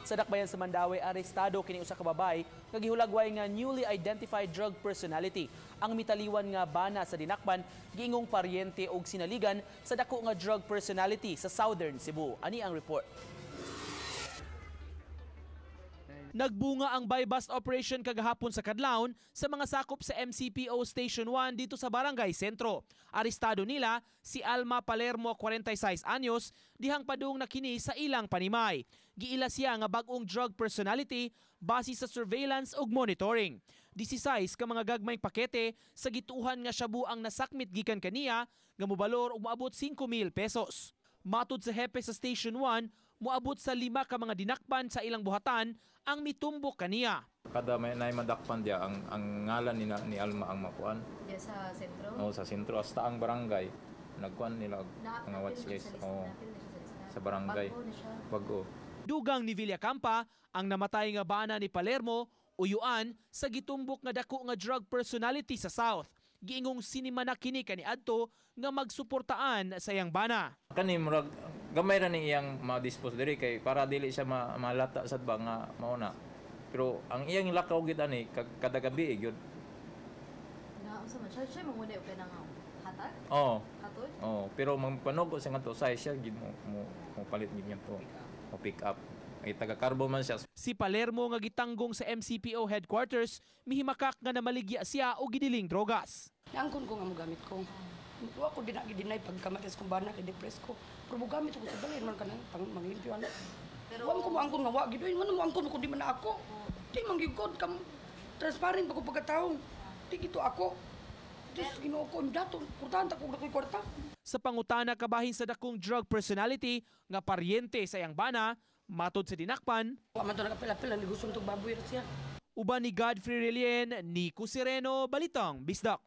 Sa dakbayan sa Mandawi, arestado kini usa ka babay nga gihulagway nga newly identified drug personality. Ang mitaliwan nga bana sa dinakpan giingong paryente og sinaligan sa dako nga drug personality sa Southern Cebu. Ani ang report. Nagbunga ang buy-bust operation kagahapon sa Kadlawon sa mga sakop sa MCPO Station 1 dito sa Barangay Sentro. Arestado nila si Alma Palermo, 46 anyos, dihang padung na kini sa ilang panimay. Giila siya nga bag-ong drug personality base sa surveillance ug monitoring. 16 ka mga gagmayng pakete sa gituhan nga shabu ang nasakmit gikan kaniya nga mobalor og moabot 5,000 pesos. Matud sa hepe sa Station 1, moabot sa 5 ka mga dinakpan sa ilang buhatan ang mitumbok kaniya. Kada may madakpan dia ang ngalan ni Alma ang makuan. Yes, sa sentro? Oo, sa sentro. Hasta ang barangay. Nagkuan nila ang watchlist sa barangay. Bago. Dugang ni Villacampa, ang namatay nga bana ni Palermo, uyuan sa gitumbok nga dako nga drug personality sa South. Giingong sinimana kini kaniadto nga magsuportaan sa iyang bana. Kani murag gamay ra ni iyang ma-dispose diri kay para dili siya malata sad ba nga mauna. Pero ang iyang lakaw gid ani kada gabi gyud. Na unsa man siya manguna og kanang hatag? Oo. Hatod? Oo, pero magpanugo sa ngadto size siya gid mo palit gid ngadto. Mo pick up. Ay taga-Carbo man siya. Si Palermo nga gitanggong sa MCPO headquarters, mihimakak nga namaligya siya o gidiling drogas. Naangkon ko nga mo gamit ko. Wa ko dinay pagkamatis kong bana kay depress ko. Pero mo gamit ko sa balay man kanang pang maglimpyo ana. Pero wa ko mo angkon nga wa gid man mo angkon ko di man ako. Di man gyud kam transparent pa ko pagkataong. Di gito ako. Diyos Ginoo ko dato importante ko dakoy kwarta. Sa pangutana kabahin sa dakong drug personality nga paryente sa iyang bana, matod sa dinakpan, wa man to nakapila-pila ni gusto tong baboy ra siya. uban ni Godfrey Relien, Nico Sereno, Balitang Bisdak.